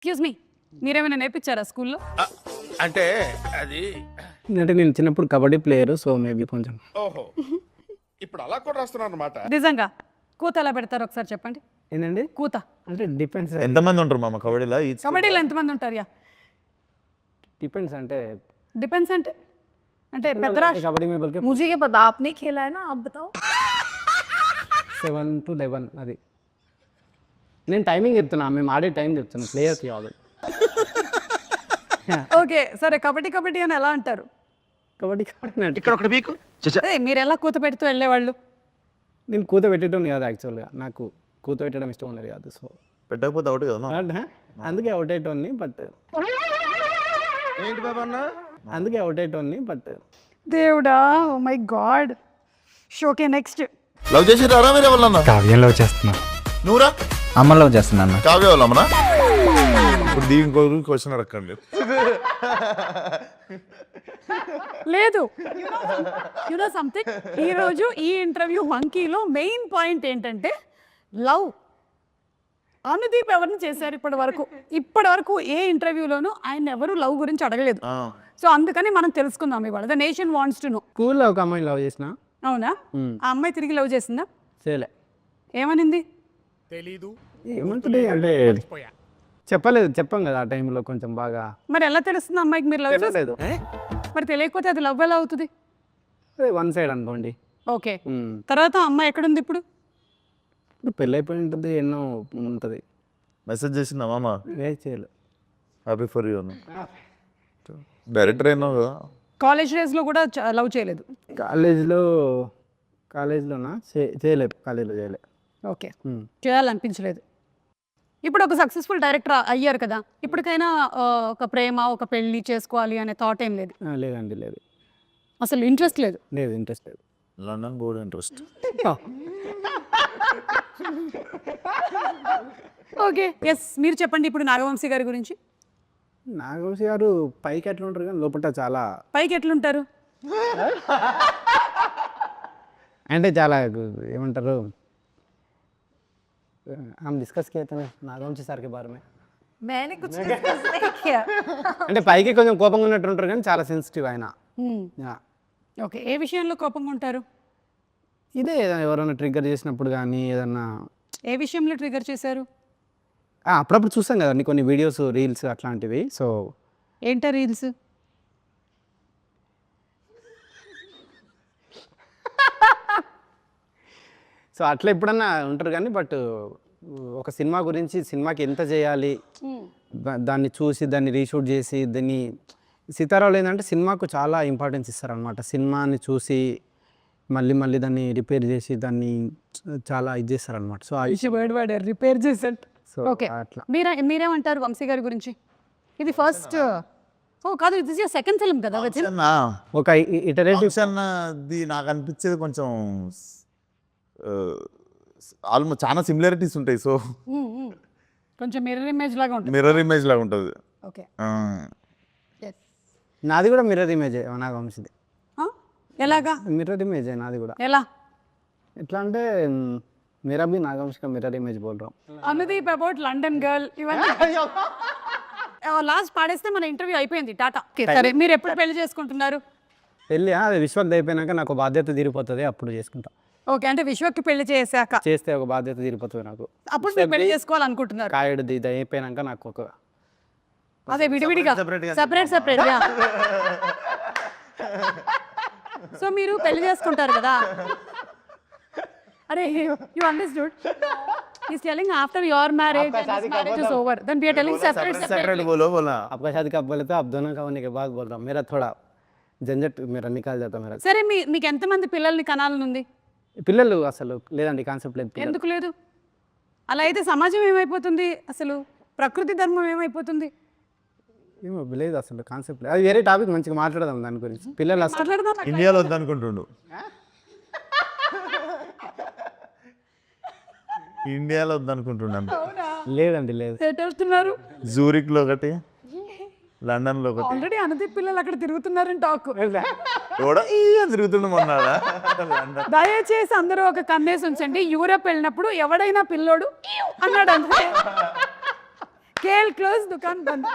Excuse me, మీరేమైనా నేర్పించారా స్కూల్లో? అంటే అది అంటే నేను చిన్నప్పుడు కబడ్డీ ప్లేయర్, సో మేబీ కొంచెం. ఓహో ఇప్పుడు అలా కూడా రాస్తున్నారు అనమాట. నిజంగా కూత ఎలా పెడతారు ఒకసారి చెప్పండి. ఏంటండి కూత అంటే డిపెండ్స్. ఎంతమంది ఉంటారు మామ కబడ్డీలో? కబడ్డీలో ఎంతమంది ఉంటారు? యా డిపెండ్స్ అంటే డిపెండ్స్ అంటే అంటే పెద్దరాష్ కబడ్డీ में बोल के मुझे ये पता, आपने खेला है ना, आप बताओ। 7 to 11 అది. నేను టైమింగ్ చెప్తున్నా, మేము ఆడే టైం చెప్తున్నా, ప్లేయర్కి కాదు. ఓకే సరే, కబడ్డీ కబడ్డీ అని ఎలా అంటారు? కబడ్డీ కబడ్డీ ఇక్కడ ఒకటి మీకు అదే మీరు ఎలా కూత పెడుతూ వెళ్ళేవాళ్ళు? నేను కూత పెట్టడం కాదు యాక్చువల్గా, నాకు కూత పెట్టడం ఇష్టం ఉండదు కాదు. సో పెట్టకపోతే అవుట్ కదా. అందుకే అవుట్ అయ్యేటోన్ని, బట్ ఏంటి బాబా అన్న అందుకే అవుట్ అయ్యేటోన్ని బట్ దేవుడా, oh my god. Okay next. Love చేసి రారా మీరు ఎవరన్నా? కావ్యం లవ్ చేస్తున్నా. నువ్వురా? అమ్మ లవ్ చేస్తున్నా. కావ్య వాళ్ళమ్మనా? ఇప్పుడు దీనికి క్వశ్చన్ అడగండి. లేదు, యునో సంథింగ్, ఈరోజు ఈ ఇంటర్వ్యూ మంకీలో మెయిన్ పాయింట్ ఏంటంటే లవ్. అనుదీప్ ఎవరిని చేశారు ఇప్పటి వరకు ఏ ఇంటర్వ్యూలోనూ ఆయన ఎవరు లవ్ గురించి అడగలేదు. సో అందుకని మనం తెలుసుకుందాం ఇవాళ. The nation wants to know. స్కూల్లో ఒక అమ్మాయిని లవ్ చేసిన. అవునా? ఆ అమ్మాయి తిరిగి లవ్ చేసిందా? చేయలే. ఏమనింది? తెలీదు. ఏమంటుంది అంటే చెప్పాం కదా ఆ టైంలో కొంచెం బాగా. మరి ఎలా తెలుస్తుంది అమ్మాయికి మీరు లవ్ చేసి? లేదు, మరి తెలియకపోతే అది లవ్ ఎలా అవుతుంది? అదే వన్ సైడ్ అనుకోండి. ఓకే, తర్వాత అమ్మాయి ఎక్కడుంది ఇప్పుడు? ఇప్పుడు పెళ్ళి అయిపోయి ఉంటుంది, ఎన్నో ఉంటుంది. మెసేజ్ చేసిందా మామ? చేయలేదు. హ్యాపీ ఫర్ యూ అన్న. డైరెక్టర్ అయినావు కదా. కాలేజ్ డేస్లో కూడా లవ్ చేయలేదు? కాలేజ్లోనా చేయలేదు, కాలేజ్లో చేయలేదు. ఓకే, చేయాలనిపించలేదు. ఇప్పుడు ఒక సక్సెస్ఫుల్ డైరెక్టర్ అయ్యారు కదా, ఇప్పటికైనా ఒక ప్రేమ, ఒక పెళ్లి చేసుకోవాలి అనే థాట్ ఏం లేదు? లేదండి, లేదు, అసలు ఇంట్రెస్ట్ లేదు? లేదు, ఇంట్రెస్ట్ లేదు. London board interest. Okay yes, మీరు చెప్పండి ఇప్పుడు నాగవంశీ గారి గురించి. నాగవంశీ గారు పైకి ఎట్లా ఉంటారు కానీ లోపల చాలా. పైకి ఎట్లుంటారు అంటే చాలా ఏమంటారు, हम डिस्कस किए थे नागवंशी సార్ के बारे में. मैंने कुछ डिस्कस नहीं किया। అంటే పైకి కొంచెం కోపంగా ఉన్నట్టు ఉంటారు కానీ చాలా సెన్సిటివ్ ఆయన. ఓకే, ఏ విషయంలో కోపంగా ఉంటారు? ఇదే ఎవరైనా ట్రిగ్గర్ చేసినప్పుడు కానీ ఏదన్నా. ఏ విషయంలో ట్రిగర్ చేశారు? అప్పుడప్పుడు చూస్తాం కదండి కొన్ని వీడియోస్, రీల్స్ అట్లాంటివి. సో ఏంటా రీల్స్? సో అట్లా ఎప్పుడన్నా ఉంటారు కానీ, బట్ ఒక సినిమా గురించి, సినిమాకి ఎంత చేయాలి, దాన్ని చూసి దాన్ని రీషూట్ చేసి దాన్ని. సీతారావులు ఏంటంటే సినిమాకు చాలా ఇంపార్టెన్స్ ఇస్తారనమాట. సినిమాని చూసి మళ్ళీ దాన్ని రిపేర్ చేసి దాన్ని చాలా ఇది చేస్తారనమాట. సో వర్డ్ రిపేర్ చేసాడు. సో ఓకే, అట్లా. మీరేమంటారు వంశీ గారి గురించి? ఇది ఫస్ట్ కాదు, ఇది సెకండ్ ఫిల్మ్ కదా. ఒక ఇటరేటివ్ అన్నది నాకు అనిపించేది కొంచెం ఆల్మోస్ట్ చాలా సిమిలారిటీస్ ఉంటాయి. సో కొంచెం మిర్రర్ ఇమేజ్ లాగా ఉంటుంది. మిర్రర్ ఇమేజ్ లాగా ఉంటుంది. ఓకే, నాది కూడా మిర్రర్ ఇమేజే నాగవంశీది. ఎలాగా మిర్రర్ ఇమేజే నాది కూడా. ఎలా? ఎట్లా అంటే मेरा भी नागवंश का मिरर इमेज बोल रहा हूँ. అనుదీప్ అబౌట్ లండన్ గర్ల్ ఇవన్నీ లాస్ట్ పాడేస్తే మన ఇంటర్వ్యూ అయిపోయింది, టాటా. సరే, మీరు ఎప్పుడు పెళ్లి చేసుకుంటున్నారు? పెళ్ళి అది విశ్వక్ అయిపోయినాక నాకు బాధ్యత తీరిపోతుంది, అప్పుడు చేసుకుంటా. ఓకే, అంటే విశ్వక్కి పెళ్లి చేశాక చేస్తే ఒక బాధ్యత తీరిపోతుంది నాకు. అప్పుడు మీరు పెళ్లి చేసుకోవాలనుకుంటున్నారు? కాయడు ఇది అయిపోయినాక నాకు ఒక. అదే విడివిడిగా సెపరేట్. సో మీరు పెళ్లి చేసుకుంటారు కదా. అరే, you understood? He's telling after your marriage and his marriage is over, then we are telling separate. बोलो आपका शादी कब बोले तो आप दोनों का होने के बाद बोल रहा हूँ. मेरा थोड़ा झंझट मेरा निकाल जाता मेरा. సరే, మీకు ఎంతమంది పిల్లల్ని కనాలని ఉంది? పిల్లలు అసలు లేదండి, కాన్సెప్ట్ లేదు. ఎందుకు లేదు? అలా అయితే సమాజం ఏమైపోతుంది, అసలు ప్రకృతి ధర్మం ఏమైపోతుంది? ఏమో లేదు, అసలు కాన్సెప్ట్ లేదు. అది వేరే టాపిక్, మంచిగా మాట్లాడదాం దాని గురించి. పిల్లలు అసలు మాట్లాడదాం. ఇండియాలో వద్దనుకుంటుండు. ఇండియాలో వద్దనుకుంటున్నాను. లేదండి, లేదు. ఎటు వెళ్తున్నారు? జూరిక్లో ఒకటి, లండన్లో ఒకటి. ఆల్రెడీ అనుదీప్ పిల్లలు అక్కడ తిరుగుతున్నారని టాక్. తిరుగుతుండు మొన్నాడా. దయచేసి అందరూ ఒక కన్నేసి ఉంచండి. యూరప్ వెళ్ళినప్పుడు ఎవడైనా పిల్లోడు అన్నాడు అంటే केल क्लोज दुकान बंद